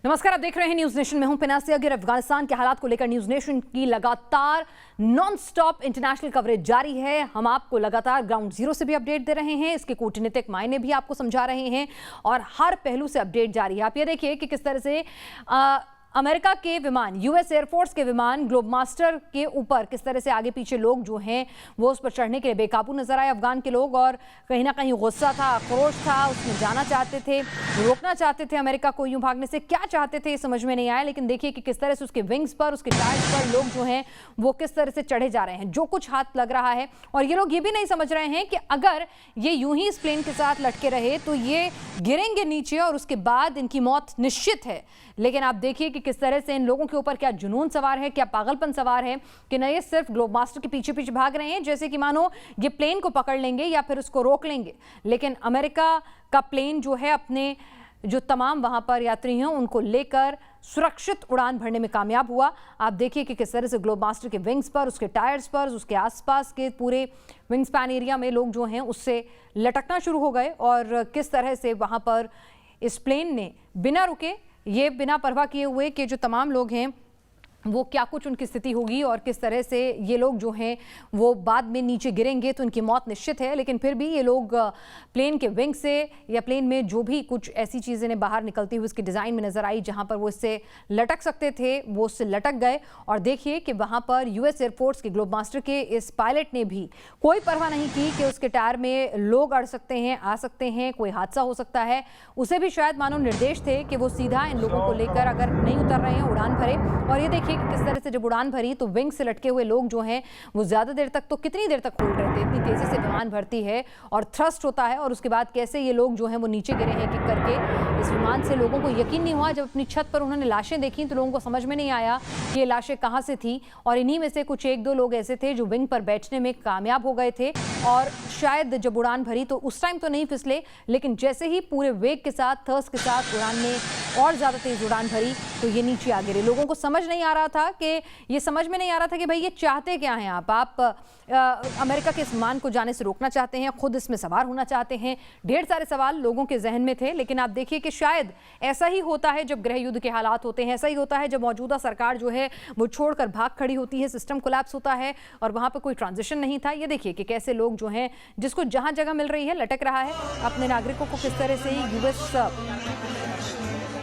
नमस्कार, आप देख रहे हैं न्यूज नेशन में हूं पिनासी अगर। अफगानिस्तान के हालात को लेकर न्यूज नेशन की लगातार नॉन स्टॉप इंटरनेशनल कवरेज जारी है। हम आपको लगातार ग्राउंड जीरो से भी अपडेट दे रहे हैं, इसके कूटनीतिक मायने भी आपको समझा रहे हैं और हर पहलू से अपडेट जारी है। आप ये देखिए कि किस तरह से अमेरिका के विमान, यूएस एयरफोर्स के विमान ग्लोबमास्टर के ऊपर किस तरह से आगे पीछे लोग जो हैं वो उस पर चढ़ने के लिए बेकाबू नजर आए अफगान के लोग, और कहीं ना कहीं गुस्सा था, आक्रोश था, उसमें जाना चाहते थे, रोकना चाहते थे अमेरिका को यूं भागने से। क्या चाहते थे ये समझ में नहीं आया, लेकिन देखिए कि किस तरह से उसके विंग्स पर, उसके टायर्स पर लोग जो हैं वो किस तरह से चढ़े जा रहे हैं। जो कुछ हाथ लग रहा है, और ये लोग ये भी नहीं समझ रहे हैं कि अगर ये यूं ही इस प्लेन के साथ लटके रहे तो ये गिरेंगे नीचे और उसके बाद इनकी मौत निश्चित है। लेकिन आप देखिए कि किस तरह से इन लोगों के ऊपर क्या जुनून सवार है, क्या पागलपन सवार है कि न ये सिर्फ ग्लोबमास्टर के पीछे पीछे भाग रहे हैं जैसे कि मानो ये प्लेन को पकड़ लेंगे या फिर उसको रोक लेंगे, लेकिन अमेरिका का प्लेन जो है अपने जो तमाम वहां पर यात्री हैं उनको लेकर सुरक्षित उड़ान भरने में कामयाब हुआ। आप देखिए कि किस तरह से ग्लोबमास्टर के विंग्स पर, उसके टायर्स पर, उसके आसपास के पूरे विंग स्पैन एरिया में लोग जो हैं उससे लटकना शुरू हो गए, और किस तरह से वहां पर इस प्लेन ने बिना रुके, ये बिना परवाह किए हुए कि जो तमाम लोग हैं वो क्या कुछ उनकी स्थिति होगी और किस तरह से ये लोग जो हैं वो बाद में नीचे गिरेंगे तो इनकी मौत निश्चित है। लेकिन फिर भी ये लोग प्लेन के विंग से या प्लेन में जो भी कुछ ऐसी चीज़ें ने बाहर निकलती हुई उसकी डिज़ाइन में नज़र आई जहां पर वो इससे लटक सकते थे वो उससे लटक गए। और देखिए कि वहां पर यूएस एयरफोर्स के ग्लोबमास्टर के इस पायलट ने भी कोई परवाह नहीं की कि उसके टायर में लोग अड़ सकते हैं, आ सकते हैं, कोई हादसा हो सकता है। उसे भी शायद मानो निर्देश थे कि वो सीधा इन लोगों को लेकर अगर नहीं उतर रहे हैं उड़ान भरे। और ये देखिए कि किस तरह से जब उड़ान भरी तो विंग से लटके हुए लोग जो हैं वो ज्यादा देर तक, तो कितनी देर तक होल्ड रहते हैं, इतनी तेजी से विमान भरती है और थ्रस्ट होता है, और उसके बाद कैसे ये लोग जो हैं वो नीचे गिरे हैं किक करके इस विमान से। लोगों को यकीन नहीं हुआ, जब अपनी छत पर उन्होंने लाशें देखी तो लोगों को समझ में नहीं आया कि ये लाशें कहाँ से थी, और इन्हीं में से कुछ एक दो लोग ऐसे थे जो विंग पर बैठने में कामयाब हो गए थे, और शायद जब उड़ान भरी तो उस टाइम तो नहीं फिसले, लेकिन जैसे ही पूरे वेग के साथ, थर्स्ट के साथ उड़ान ने और ज़्यादा तेज उड़ान भरी तो ये नीचे आ गिरे। लोगों को समझ नहीं आ रहा था कि ये समझ में नहीं आ रहा था कि भाई ये चाहते क्या हैं आप अमेरिका के इस विमान को जाने से रोकना चाहते हैं, खुद इसमें सवार होना चाहते हैं। ढेर सारे सवाल लोगों के जहन में थे। लेकिन आप देखिए कि शायद ऐसा ही होता है जब गृह युद्ध के हालात होते हैं, ऐसा ही होता है जब मौजूदा सरकार जो है वो छोड़कर भाग खड़ी होती है, सिस्टम कोलैप्स होता है और वहां पर कोई ट्रांजिशन नहीं था। ये देखिए कि कैसे लोग जो हैं जिसको जहां जगह मिल रही है लटक रहा है, अपने नागरिकों को किस तरह से यूएस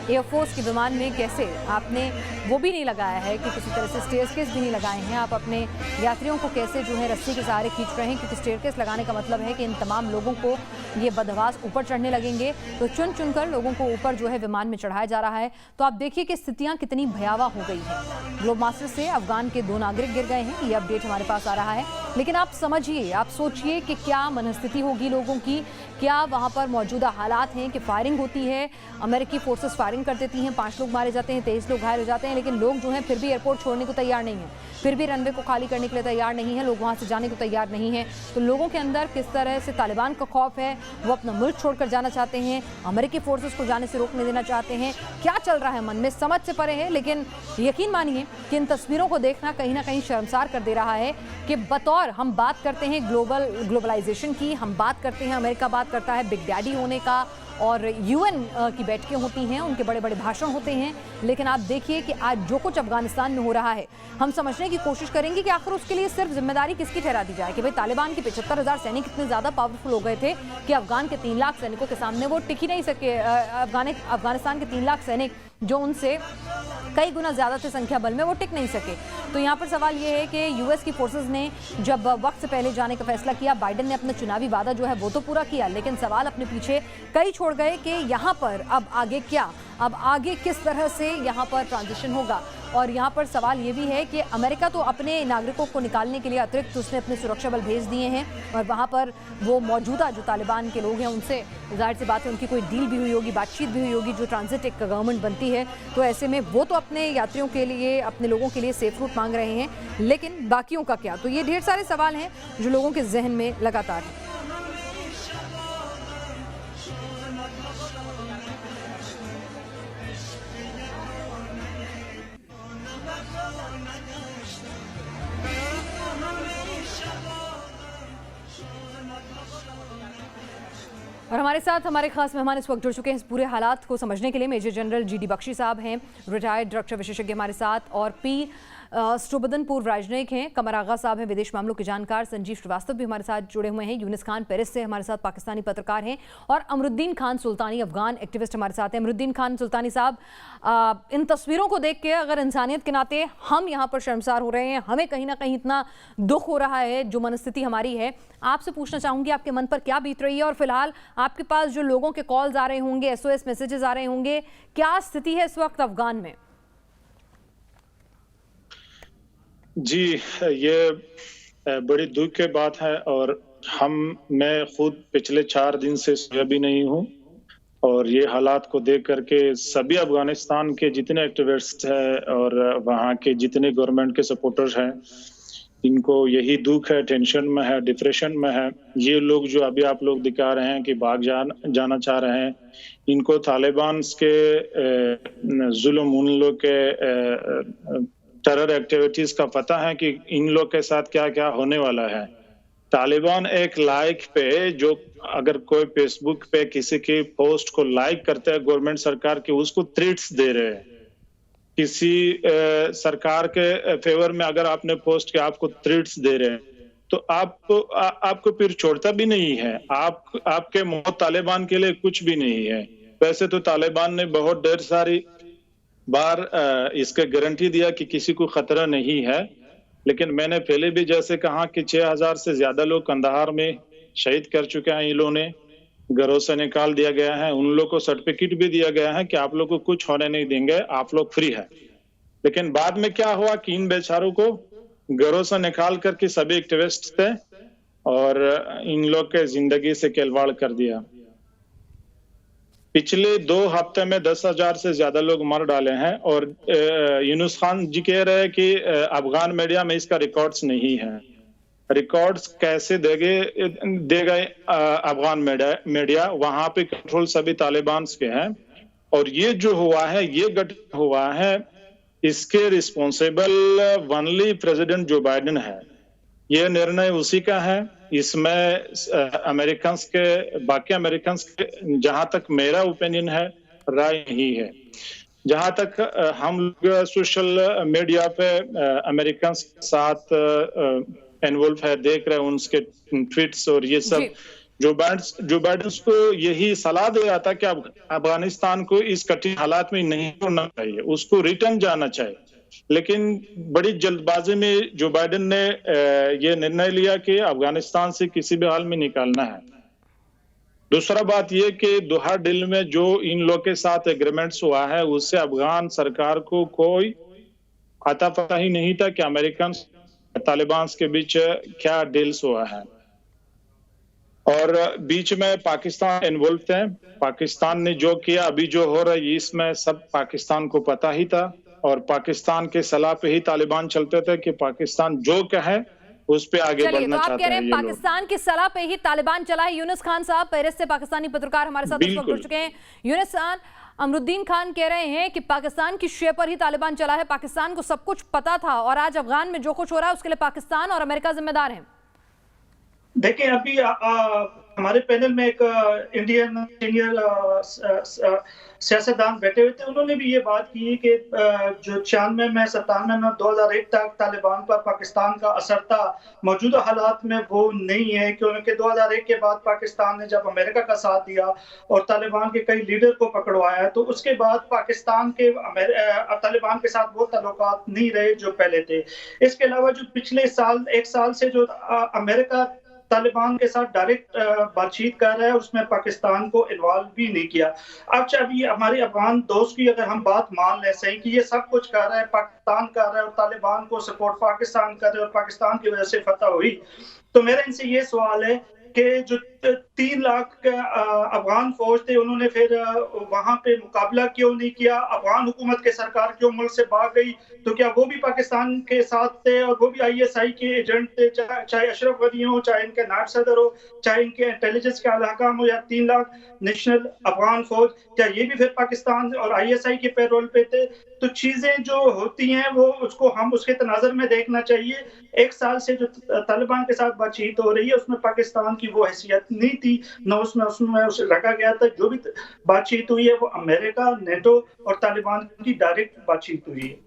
एयरफोर्स के विमान में कैसे आपने वो भी नहीं लगाया है कि किसी तरह से स्टेयरकेस भी नहीं लगाए हैं, आप अपने यात्रियों को कैसे जो है रस्सी के सहारे खींच रहे हैं, क्योंकि स्टेयरकेस लगाने का मतलब है कि इन तमाम लोगों को ये बदहवास ऊपर चढ़ने लगेंगे, तो चुन चुनकर लोगों को ऊपर जो है विमान में चढ़ाया जा रहा है। तो आप देखिए कि स्थितियाँ कितनी भयावह हो गई है। ग्लोबमास्टर से अफगान के 2 नागरिक गिर गए हैं, ये अपडेट हमारे पास आ रहा है। लेकिन आप समझिए, आप सोचिए कि क्या मनस्थिति होगी लोगों की, क्या वहाँ पर मौजूदा हालात हैं कि फायरिंग होती है, अमेरिकी फोर्सेस फायरिंग कर देती हैं, 5 लोग मारे जाते हैं, 23 लोग घायल हो जाते हैं, लेकिन लोग जो हैं फिर भी एयरपोर्ट छोड़ने को तैयार नहीं हैं, फिर भी रनवे को खाली करने के लिए तैयार नहीं है, लोग वहाँ से जाने को तैयार नहीं हैं। तो लोगों के अंदर किस तरह से तालिबान का खौफ है, वो अपना मुल्क छोड़कर जाना चाहते हैं, अमेरिकी फोर्सेस को जाने से रोकने देना चाहते हैं, क्या चल रहा है मन में समझ से परे है। लेकिन यकीन मानिए कि इन तस्वीरों को देखना कहीं ना कहीं शर्मसार कर दे रहा है कि बतौर हम बात करते हैं ग्लोबलाइजेशन की, हम बात करते हैं, अमेरिका बात करता है बिग डैडी होने का, और यूएन की बैठकें होती हैं, उनके बड़े बड़े भाषण होते हैं, लेकिन आप देखिए कि आज जो कुछ अफगानिस्तान में हो रहा है, हम समझने की कोशिश करेंगे कि आखिर उसके लिए सिर्फ जिम्मेदारी किसकी ठहरा दी जाए कि भाई तालिबान के 75,000 सैनिक इतने ज़्यादा पावरफुल हो गए थे कि अफगान के 3 लाख सैनिकों के सामने वो टिक ही नहीं सके। अफगानिस्तान के 3 लाख सैनिक जो उनसे कई गुना ज़्यादा थे संख्या बल में, वो टिक नहीं सके। तो यहाँ पर सवाल ये है कि यूएस की फोर्सेस ने जब वक्त से पहले जाने का फैसला किया, बाइडेन ने अपना चुनावी वादा जो है वो तो पूरा किया, लेकिन सवाल अपने पीछे कई छोड़ गए कि यहाँ पर अब आगे क्या, अब आगे किस तरह से यहाँ पर ट्रांजिशन होगा। और यहाँ पर सवाल ये भी है कि अमेरिका तो अपने नागरिकों को निकालने के लिए अतिरिक्त उसने अपने सुरक्षा बल भेज दिए हैं, और वहाँ पर वो मौजूदा जो तालिबान के लोग हैं उनसे जाहिर सी बात है उनकी कोई डील भी हुई होगी, बातचीत भी हुई होगी, जो ट्रांजिट एक गवर्नमेंट बनती है, तो ऐसे में वो तो अपने यात्रियों के लिए, अपने लोगों के लिए सेफ रूट मांग रहे हैं, लेकिन बाकियों का क्या। तो ये ढेर सारे सवाल हैं जो लोगों के जहन में लगातार हैं। और हमारे साथ हमारे खास मेहमान इस वक्त जुड़ चुके हैं इस पूरे हालात को समझने के लिए। मेजर जनरल GD बख्शी साहब हैं, रिटायर्ड रक्षा विशेषज्ञ हमारे साथ, और P स्टोबदन पूर्व राजनयिक हैं। कमर आगा साहब हैं, विदेश मामलों के जानकार। संजीव श्रीवास्तव भी हमारे साथ जुड़े हुए हैं। यूनिस खान पेरिस से हमारे साथ पाकिस्तानी पत्रकार हैं। और अमरुद्दीन खान सुल्तानी, अफगान एक्टिविस्ट हमारे साथ हैं। अमरुद्दीन खान सुल्तानी साहब, इन तस्वीरों को देख के अगर इंसानियत के नाते हम यहाँ पर शर्मसार हो रहे हैं, हमें कहीं ना कहीं इतना दुख हो रहा है जो मनस्थिति हमारी है, आपसे पूछना चाहूंगी आपके मन पर क्या बीत रही है। और फिलहाल आपके पास जो लोगों के कॉल्स आ रहे होंगे, SOS मैसेजेस आ रहे होंगे, क्या स्थिति है इस वक्त अफगान में? जी, ये बड़ी दुख की बात है। और मैं खुद पिछले 4 दिन से सोया भी नहीं हूँ, और ये हालात को देख करके सभी अफगानिस्तान के जितने एक्टिविस्ट हैं और वहाँ के जितने गवर्नमेंट के सपोर्टर्स हैं, इनको यही दुख है, टेंशन में है, डिप्रेशन में है। ये लोग जो अभी आप लोग दिखा रहे हैं कि जाना चाह रहे हैं, इनको तालिबान के जुल्म, उन लोग के टेरर एक्टिविटीज का पता है कि इन लोग के साथ क्या क्या होने वाला है। तालिबान एक लाइक पे, जो अगर कोई फेसबुक पे किसी की पोस्ट को लाइक करते हैं गवर्नमेंट सरकार की, उसको थ्रेट्स दे रहे हैं। किसी सरकार के फेवर में अगर आपने पोस्ट किया, आपको थ्रेट्स दे रहे हैं, तो आपको फिर छोड़ता भी नहीं है। आपके मौत तालिबान के लिए कुछ भी नहीं है। वैसे तो तालिबान ने बहुत ढेर सारी बार इसका गारंटी दिया कि किसी को खतरा नहीं है, लेकिन मैंने पहले भी जैसे कहा कि 6000 से ज्यादा लोग कंधार में शहीद कर चुके हैं। इन लोगों ने घरों से निकाल दिया गया है, उन लोग को सर्टिफिकेट भी दिया गया है कि आप लोग को कुछ होने नहीं देंगे, आप लोग फ्री है। लेकिन बाद में क्या हुआ कि इन बेचारों को घरों से निकाल करके सभी एक्टिविस्ट थे और इन लोग के जिंदगी से खिलवाड़ कर दिया। पिछले 2 हफ्ते में 10,000 से ज्यादा लोग मर डाले हैं। और यूनुस खान जी कह रहे हैं कि अफगान मीडिया में इसका रिकॉर्ड्स नहीं है। रिकॉर्ड्स कैसे देगा अफगान मीडिया? वहां पे कंट्रोल सभी तालिबान के हैं। और ये जो हुआ है, ये घटना हुआ है, इसके responsible only president Joe Biden है। ये निर्णय उसी का है। इसमें बाकी अमेरिकन के, जहां तक मेरा ओपिनियन है, राय नहीं है। जहां तक हम लोग सोशल मीडिया पे अमेरिकन के साथ इन्वॉल्व है, देख रहे हैं उनके ट्वीट्स और ये सब। जो बाइडेन को यही सलाह दे रहा था कि अफगानिस्तान को इस कठिन हालात में नहीं छोड़ना चाहिए, उसको रिटर्न जाना चाहिए। लेकिन बड़ी जल्दबाजी में जो बाइडेन ने ये निर्णय लिया कि अफगानिस्तान से किसी भी हाल में निकालना है। दूसरा बात ये कि दोहा डील में जो इन लोग के साथ एग्रीमेंट्स हुआ है, उससे अफगान सरकार को कोई आता पता ही नहीं था कि अमेरिकन तालिबान के बीच क्या डील्स हुआ है। और बीच में पाकिस्तान इन्वॉल्व है। पाकिस्तान ने जो किया, अभी जो हो रहा है, इसमें सब पाकिस्तान को पता ही था। और पाकिस्तान के सलाह पे ही तालिबान चलते थे कि पाकिस्तान जो कहे उस पे आगे बढ़ना चाहते हैं। ये पाकिस्तान की सलाह पे ही तालिबान चला है। यूनुस खान साहब पेरिस से पाकिस्तानी पत्रकार हमारे साथ इस वक्त जुड़ चुके हैं। यूनुस खान, अमरुद्दीन खान कह रहे हैं कि पाकिस्तान की शे पर ही तालिबान चला है, पाकिस्तान को सब कुछ पता था और आज अफगान में जो कुछ हो रहा है उसके लिए पाकिस्तान और अमेरिका जिम्मेदार हैं। देखिए, अभी हमारे पैनल में एक इंडियन सीनियर सियासतदान बैठे हुए थे। उन्होंने भी ये बात की कि जो 96 में 97 में 2001 तक तालिबान पर पाकिस्तान का असर था, मौजूदा हालात में वो नहीं है। क्योंकि 2001 के बाद पाकिस्तान ने जब अमेरिका का साथ दिया और तालिबान के कई लीडर को पकड़वाया, तो उसके बाद पाकिस्तान के तालिबान के साथ वो ताल्लुकात नहीं रहे जो पहले थे। इसके अलावा जो पिछले 1 साल से जो अमेरिका तालिबान के साथ डायरेक्ट बातचीत कर रहा है, उसमें पाकिस्तान को इन्वॉल्व भी नहीं किया। अब अभी हमारे अफगान दोस्त की अगर हम बात मान लें सही कि ये सब कुछ कर रहा है, पाकिस्तान कर रहा है और तालिबान को सपोर्ट पाकिस्तान कर रहे और पाकिस्तान की वजह से फतह हुई, तो मेरा इनसे ये सवाल है कि जो 3 लाख अफगान फौज थे, उन्होंने फिर वहां पे मुकाबला क्यों नहीं किया? अफगान हुकूमत के सरकार क्यों मुल्क से भाग गई? तो क्या वो भी पाकिस्तान के साथ थे और वो भी ISI के एजेंट थे? चाहे अशरफ गनी हो, चाहे इनके नायब सदर हो, चाहे इनके इंटेलिजेंस के अहलकाम हो, या 3 लाख नेशनल अफगान फौज, क्या ये भी फिर पाकिस्तान और ISI के पैरोल पे थे? तो चीजें जो होती हैं वो उसको हम उसके तनाज़ुर में देखना चाहिए। 1 साल से जो तालिबान के साथ बातचीत हो रही है, उसमें पाकिस्तान की वो हैसियत नहीं थी, न उसमें उसमें उसे रखा गया था। जो भी बातचीत हुई है वो अमेरिका, नेटो और तालिबान की डायरेक्ट बातचीत हुई है।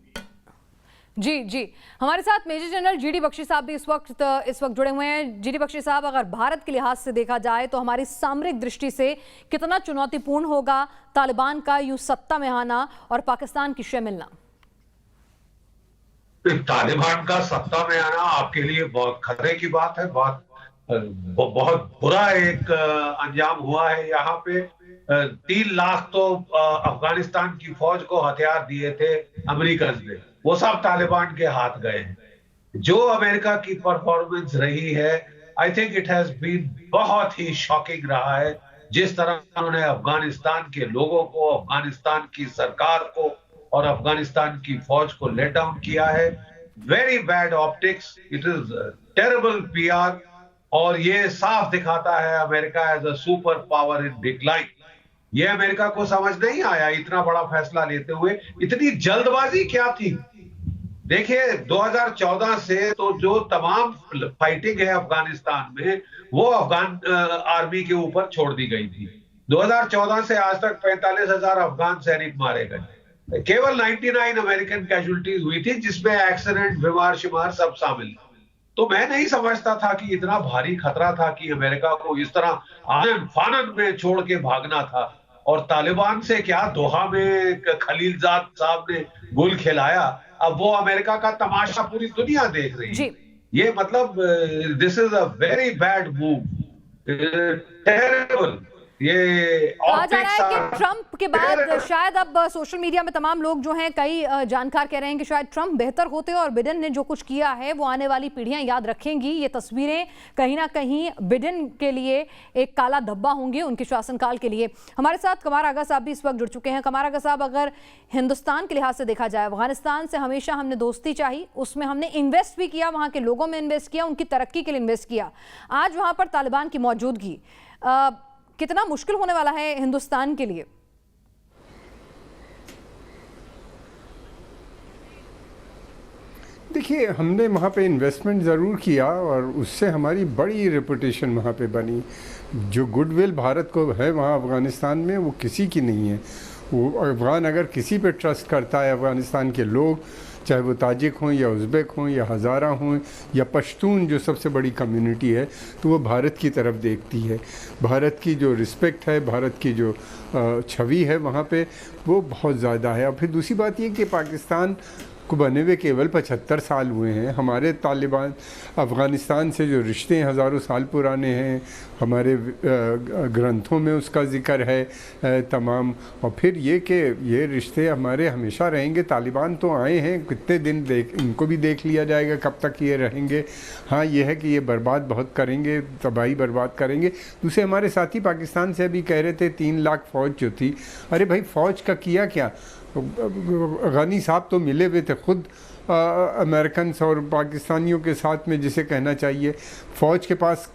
जी जी, हमारे साथ मेजर जनरल जीडी बख्शी साहब भी इस वक्त जुड़े हुए हैं। जीडी बख्शी साहब, अगर भारत के लिहाज से देखा जाए तो हमारी सामरिक दृष्टि से कितना चुनौतीपूर्ण होगा तालिबान का यूं सत्ता में आना और पाकिस्तान की शय मिलना? तालिबान का सत्ता में आना आपके लिए बहुत खतरे की बात है। बहुत बुरा एक अंजाम हुआ है। यहाँ पे 3 लाख तो अफगानिस्तान की फौज को हथियार दिए थे अमेरिकन ने, वो सब तालिबान के हाथ गए हैं। जो अमेरिका की परफॉर्मेंस रही है, I think it has been बहुत ही शॉकिंग रहा है। जिस तरह उन्होंने अफगानिस्तान के लोगों को, अफगानिस्तान की सरकार को और अफगानिस्तान की फौज को लेट डाउन किया है। Very bad optics, it is terrible PR, और ये साफ दिखाता है America as a super power in decline. ये अमेरिका को समझ नहीं आया इतना बड़ा फैसला लेते हुए। इतनी जल्दबाजी क्या थी? देखिए 2014 से तो जो तमाम फाइटिंग है अफगानिस्तान में वो अफगान आर्मी के ऊपर छोड़ दी गई थी। 2014 से आज तक 45,000 अफगान सैनिक मारे गए। केवल 99 अमेरिकन कैजुअलिटीज हुई थी, जिसमें एक्सीडेंट, बीमार शिमार सब शामिल। तो मैं नहीं समझता था कि इतना भारी खतरा था कि अमेरिका को इस तरह आनन फानन में छोड़ के भागना था। और तालिबान से क्या दोहा में खलीलजाद साहब ने गोल खिलाया, अब वो अमेरिका का तमाशा पूरी दुनिया देख रही है। ये मतलब this is a very bad move, terrible. ये कहा जा रहा है कि ट्रंप के बाद शायद अब सोशल मीडिया में तमाम लोग जो हैं, कई जानकार कह रहे हैं कि शायद ट्रंप बेहतर होते और बिडेन ने जो कुछ किया है वो आने वाली पीढ़ियां याद रखेंगी। ये तस्वीरें कहीं ना कहीं बिडेन के लिए एक काला धब्बा होंगी उनके शासनकाल के लिए। हमारे साथ कमार आगा साहब भी इस वक्त जुड़ चुके हैं। कमार आगा साहब, अगर हिंदुस्तान के लिहाज से देखा जाए, अफगानिस्तान से हमेशा हमने दोस्ती चाही, उसमें हमने इन्वेस्ट भी किया, वहाँ के लोगों में इन्वेस्ट किया, उनकी तरक्की के लिए इन्वेस्ट किया। आज वहाँ पर तालिबान की मौजूदगी कितना मुश्किल होने वाला है हिंदुस्तान के लिए? देखिए, हमने वहाँ पे इन्वेस्टमेंट ज़रूर किया और उससे हमारी बड़ी रेपुटेशन वहाँ पे बनी। जो गुडविल भारत को है वहाँ अफ़गानिस्तान में, वो किसी की नहीं है। वो अफ़गान अगर किसी पे ट्रस्ट करता है, अफ़गानिस्तान के लोग, चाहे वो ताजिक हों या उज़्बेक हों या हज़ारा हों या पश्तून जो सबसे बड़ी कम्युनिटी है, तो वो भारत की तरफ देखती है। भारत की जो रिस्पेक्ट है, भारत की जो छवि है वहाँ पे, वो बहुत ज़्यादा है। और फिर दूसरी बात ये कि पाकिस्तान को बने हुए केवल 75 साल हुए हैं। हमारे तालिबान अफ़गानिस्तान से जो रिश्ते हैं हज़ारों साल पुराने हैं, हमारे ग्रंथों में उसका ज़िक्र है तमाम। और फिर ये कि ये रिश्ते हमारे हमेशा रहेंगे। तालिबान तो आए हैं, कितने दिन इनको भी देख लिया जाएगा कब तक ये रहेंगे। हाँ, ये है कि ये बर्बाद बहुत करेंगे, तबाही बर्बाद करेंगे। दूसरे हमारे साथी पाकिस्तान से अभी कह रहे थे 3 लाख फ़ौज जो थी। अरे भाई, फ़ौज का किया क्या? गनी साहब तो मिले हुए थे खुद अमेरिकन और पाकिस्तानियों के साथ में, जिसे कहना चाहिए फ़ौज के पास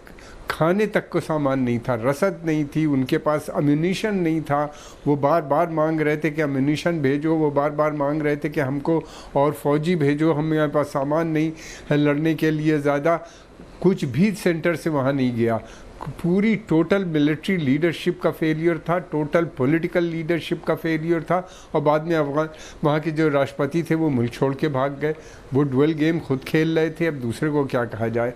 खाने तक को सामान नहीं था, रसद नहीं थी, उनके पास अम्यूनिशन नहीं था। वो बार बार मांग रहे थे कि अम्यूनिशन भेजो, वो बार बार मांग रहे थे कि हमको और फ़ौजी भेजो, हमारे पास सामान नहीं है लड़ने के लिए ज़्यादा। कुछ भी सेंटर से वहाँ नहीं गया। पूरी टोटल मिलिट्री लीडरशिप का फेलियर था, टोटल पॉलिटिकल लीडरशिप का फेलियर था। और बाद में अफगान वहाँ के जो राष्ट्रपति थे वो मुल्क छोड़ के भाग गए। वो डुअल गेम खुद खेल रहे थे, अब दूसरे को क्या कहा जाए।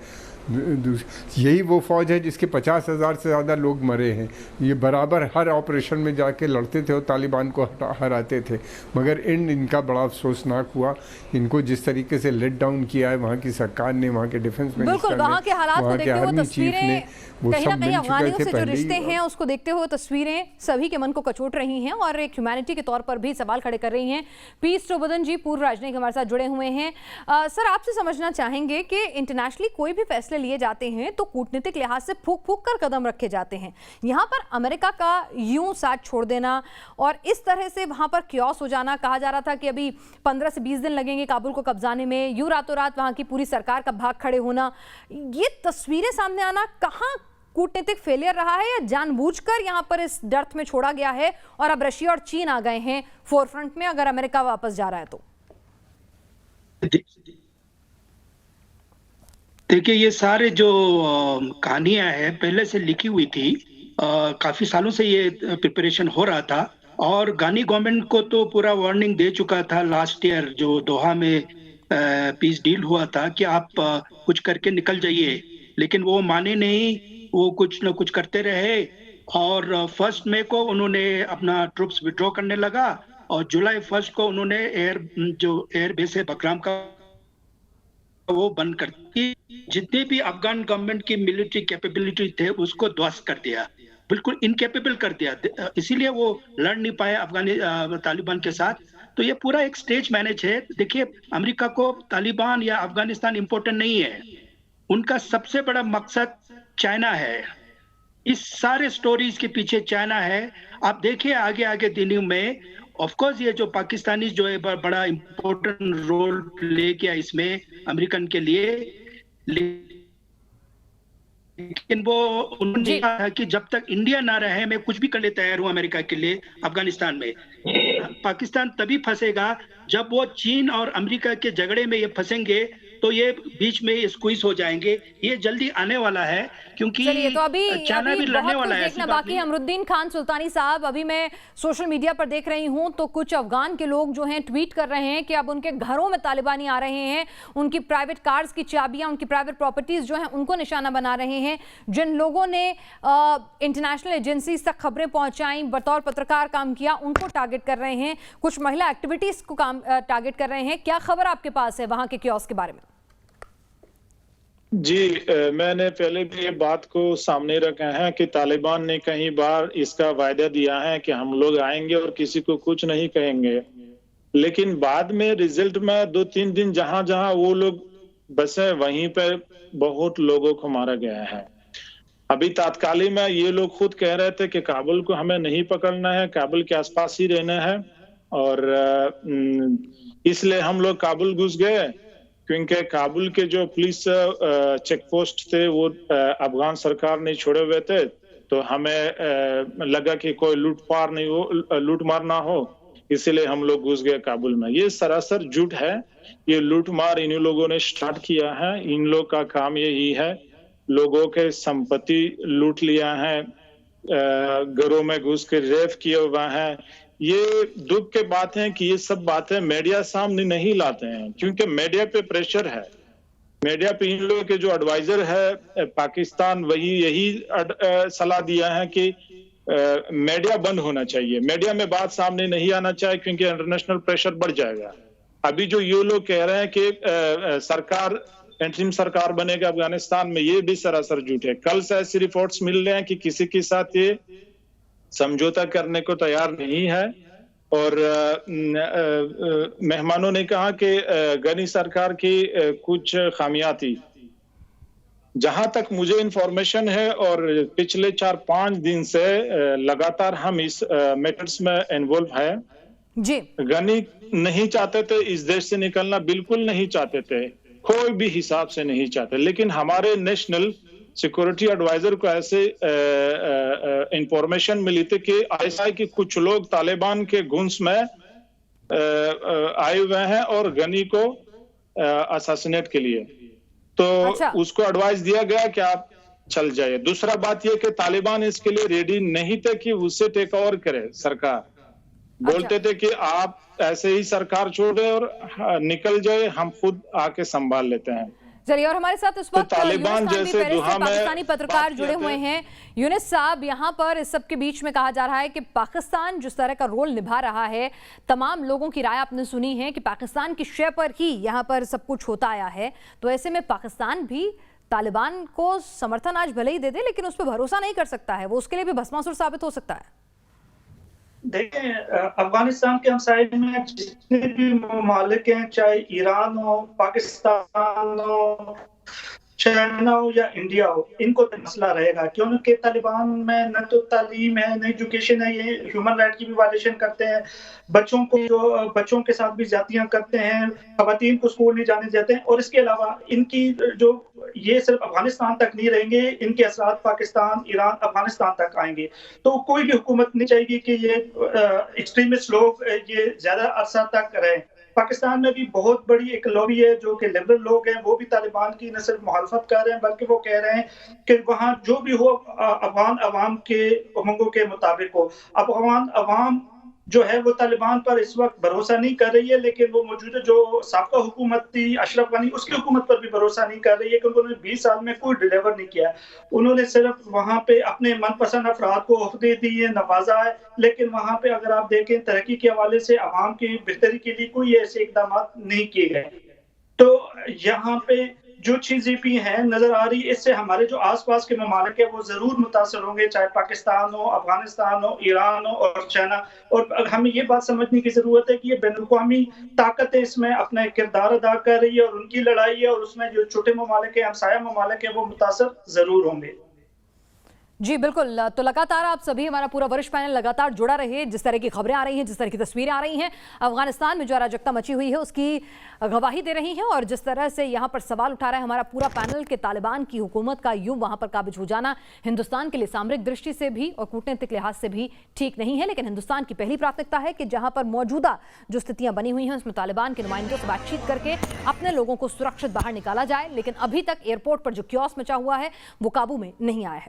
यही वो फ़ौज है जिसके 50,000 से ज़्यादा लोग मरे हैं। ये बराबर हर ऑपरेशन में जाके लड़ते थे और तालिबान को हराते थे। मगर इनका बड़ा अफसोसनाक हुआ। इनको जिस तरीके से लेट डाउन किया है वहाँ की सरकार ने, वहाँ के डिफेंस मिनिस्टर ने, वहाँ के हालात को देखते हुए तस्वीरें वो कहीं ना सब कहीं मिल चुके अफगानियों थे से जो पहले रिश्ते ही। हैं उसको देखते हुए तस्वीरें सभी के मन को कचोट रही हैं और एक ह्यूमैनिटी के तौर पर भी सवाल खड़े कर रही हैं। पी स्टोबदन जी पूर्व राजनयिक हमारे साथ जुड़े हुए हैं। सर, आपसे समझना चाहेंगे कि इंटरनेशनली कोई भी फैसले लिए जाते हैं तो कूटनीतिक लिहाज से फूक फूक कर कदम रखे जाते हैं। यहाँ पर अमेरिका का यूं साथ छोड़ देना और इस तरह से वहाँ पर क्योस हो जाना, कहा जा रहा था कि अभी 15 से 20 दिन लगेंगे काबुल को कब्जाने में, यूं रातों रात वहाँ की पूरी सरकार का भाग खड़े होना, ये तस्वीरें सामने आना कहाँ कूटनीतिक फेलियर रहा है या जानबूझकर यहाँ पर इस डर्थ में छोड़ा गया है और अब रशिया और चीन आ गए हैं फोरफ्रंट में, अगर अमेरिका वापस जा रहा है तो? देखिए, ये सारे जो कहानियां हैं पहले से लिखी हुई थी। काफी सालों से ये प्रिपरेशन हो रहा था और गानी गवर्नमेंट को तो पूरा वार्निंग दे चुका था लास्ट ईयर जो दोहा में पीस डील हुआ था कि आप कुछ करके निकल जाइए, लेकिन वो माने नहीं। वो कुछ न कुछ करते रहे और 1 मई को उन्होंने अपना ट्रूप्स विड्रॉ करने लगा और जुलाई 1 को उन्होंने एयर बेस है बकराम का वो बंद कर दी। जितने भी अफगान गवर्नमेंट की मिलिट्री कैपेबिलिटी थे उसको ध्वस्त कर दिया, बिल्कुल इनकेपेबल कर दिया। इसीलिए वो लड़ नहीं पाए तालिबान के साथ। तो ये पूरा एक स्टेज मैनेज है। देखिए, अमेरिका को तालिबान या अफगानिस्तान इम्पोर्टेंट नहीं है, उनका सबसे बड़ा मकसद चाइना है। इस सारे स्टोरीज के पीछे चाइना है। आप देखिए आगे आगे दिनों में ऑफ कोर्स ये जो पाकिस्तानी जो है बड़ा इम्पोर्टेंट रोल प्ले किया इसमें अमेरिकन के लिए, लेकिन वो उन्होंने कहा कि जब तक इंडिया ना रहे मैं कुछ भी करने तैयार हूं अमेरिका के लिए अफगानिस्तान में। पाकिस्तान तभी फंसेगा जब वो चीन और अमेरिका के झगड़े में ये फंसेंगे, तो ये बीच में स्क्वीज हो जाएंगे। ये जल्दी आने वाला है क्योंकि तो अभी चाइना भी लड़ने वाला है। देखना बाकी अमरुद्दीन खान सुल्तानी साहब, अभी मैं सोशल मीडिया पर देख रही हूं तो कुछ अफगान के लोग जो हैं ट्वीट कर रहे हैं कि अब उनके घरों में तालिबानी आ रहे हैं, उनकी प्राइवेट कार्स की चाबियां, उनकी प्राइवेट प्रॉपर्टीज जो हैं उनको निशाना बना रहे हैं। जिन लोगों ने इंटरनेशनल एजेंसीज तक खबरें पहुंचाई, बतौर पत्रकार काम किया, उनको टारगेट कर रहे हैं। कुछ महिला एक्टिविटीज को टारगेट कर रहे हैं। क्या खबर आपके पास है वहां के कियोस्क के बारे में? जी, मैंने पहले भी ये बात को सामने रखा है कि तालिबान ने कई बार इसका वायदा दिया है कि हम लोग आएंगे और किसी को कुछ नहीं कहेंगे, लेकिन बाद में रिजल्ट में 2-3 दिन जहां जहां वो लोग बसे वहीं पर बहुत लोगों को मारा गया है। अभी तात्कालिक में ये लोग खुद कह रहे थे कि काबुल को हमें नहीं पकड़ना है, काबुल के आसपास ही रहना है, और इसलिए हम लोग काबुल घुस गए क्योंकि काबुल के जो पुलिस चेक पोस्ट थे वो अफगान सरकार ने छोड़े हुए थे। तो हमें लगा कि कोई लूट मार ना हो, इसलिए हम लोग घुस गए काबुल में। ये सरासर झूठ है। ये लूट मार इन लोगों ने स्टार्ट किया है। इन लोग का काम यही है, लोगों के संपत्ति लूट लिया है, घरों में घुस के रेप किए हुए हैं। ये दुख के बात है कि ये सब बातें मीडिया सामने नहीं लाते हैं क्योंकि मीडिया पे प्रेशर है। मीडिया पे इन लोगों के जो एडवाइजर है पाकिस्तान, वही यही सलाह दिया है कि मीडिया बंद होना चाहिए, मीडिया में बात सामने नहीं आना चाहिए क्योंकि इंटरनेशनल प्रेशर बढ़ जाएगा। अभी जो ये लोग कह रहे हैं कि सरकार इंटरिम सरकार बनेगा अफगानिस्तान में, ये भी सरासर झूठ है। कल से ऐसी रिपोर्ट्स मिल रहे हैं कि किसी के साथ ये समझौता करने को तैयार नहीं है। और मेहमानों ने कहा कि गनी सरकार की कुछ खामियां थी। जहां तक मुझे इंफॉर्मेशन है और पिछले 4-5 दिन से लगातार हम इस मैटर्स में इन्वॉल्व है जी। गनी नहीं चाहते थे इस देश से निकलना, बिल्कुल नहीं चाहते थे, कोई भी हिसाब से नहीं चाहते, लेकिन हमारे नेशनल सिक्योरिटी एडवाइजर को ऐसे इंफॉर्मेशन मिली थी कि ऐसा है कि कुछ लोग तालिबान के गुंस में आए हुए हैं और गनी को असैसिनेट के लिए, तो उसको एडवाइस दिया गया कि आप चल जाइए। दूसरा बात यह कि तालिबान इसके लिए रेडी नहीं थे कि उससे टेक ओवर करे सरकार। बोलते थे कि आप ऐसे ही सरकार छोड़े और निकल जाए, हम खुद आके संभाल लेते हैं। चलिए, और हमारे साथ इस वक्त तालिबान जैसे पाकिस्तानी पत्रकार जुड़े हुए हैं। यूनिस साहब, यहाँ पर इस सब के बीच में कहा जा रहा है कि पाकिस्तान जिस तरह का रोल निभा रहा है, तमाम लोगों की राय आपने सुनी है कि पाकिस्तान की शय पर ही यहाँ पर सब कुछ होता आया है। तो ऐसे में पाकिस्तान भी तालिबान को समर्थन आज भले ही दे दे, लेकिन उस पर भरोसा नहीं कर सकता है, वो उसके लिए भी भस्मासुर साबित हो सकता है। देखिए, अफगानिस्तान के हमसाये में जितने भी ममालिक हैं, चाहे ईरान हो, पाकिस्तान हो, चाइना हो या इंडिया हो, इनको तो मसला रहेगा क्योंकि तालिबान में न तो तालीम है न एजुकेशन है। ये ह्यूमन राइट की भी वायलेशन करते हैं, बच्चों के साथ भी ज्यादतियां करते हैं, खवातीन को स्कूल नहीं जाने देते हैं। और इसके अलावा इनकी जो ये सिर्फ अफगानिस्तान तक नहीं रहेंगे, इनके असरात पाकिस्तान, ईरान, अफगानिस्तान तक आएंगे। तो कोई भी हुकूमत नहीं चाहेगी कि ये एक्सट्रीमिस्ट लोग ये ज्यादा अरसा तक रहें। पाकिस्तान में भी बहुत बड़ी एक लॉबी है जो कि लिबरल लोग हैं, वो भी तालिबान की न सिर्फ मुखालफत कर रहे हैं बल्कि वो कह रहे हैं कि वहाँ जो भी हो अफगान अवाम के उमंगों के मुताबिक हो। अफगान अवाम जो है वो तालिबान पर इस वक्त भरोसा नहीं कर रही है, लेकिन वो मौजूदा जो साबका हुकूमत थी अशरफ गनी, उसकी हुकूमत पर भी भरोसा नहीं कर रही है, क्योंकि उन्होंने 20 साल में कोई डिलीवर नहीं किया। उन्होंने सिर्फ वहां पे अपने मनपसंद अफराद को ओहदे दिए, नवाजा है, लेकिन वहां पे अगर आप देखें तरक्की के हवाले से अवाम की बेहतरी के लिए कोई ऐसे इकदाम नहीं किए गए। तो यहाँ पे जो चीजें भी हैं नजर आ रही, इससे हमारे जो आसपास के ममालिक है वो जरूर मुतासर होंगे, चाहे पाकिस्तान हो, अफगानिस्तान हो, ईरान हो और चाइना। और हमें ये बात समझने की जरूरत है कि ये बैनुल-अक़वामी ताकतें इसमें अपना किरदार अदा कर रही है और उनकी लड़ाई है, और उसमें जो छोटे ममालिक है, हमसाया ममालिक है, वो मुतासर जरूर होंगे। जी बिल्कुल, तो लगातार आप सभी, हमारा पूरा वरिष्ठ पैनल लगातार जुड़ा रहे। जिस तरह की खबरें आ रही हैं, जिस तरह की तस्वीरें आ रही हैं, अफगानिस्तान में जो अराजकता मची हुई है उसकी गवाही दे रही हैं, और जिस तरह से यहाँ पर सवाल उठा रहा है हमारा पूरा पैनल कि तालिबान की हुकूमत का यूं वहाँ पर काबिज हो जाना हिंदुस्तान के लिए सामरिक दृष्टि से भी और कूटनीतिक लिहाज से भी ठीक नहीं है। लेकिन हिंदुस्तान की पहली प्राथमिकता है कि जहाँ पर मौजूदा जो स्थितियाँ बनी हुई हैं उसमें तालिबान के नुमाइंदों से बातचीत करके अपने लोगों को सुरक्षित बाहर निकाला जाए। लेकिन अभी तक एयरपोर्ट पर जो क्योस मचा हुआ है वो काबू में नहीं आया है।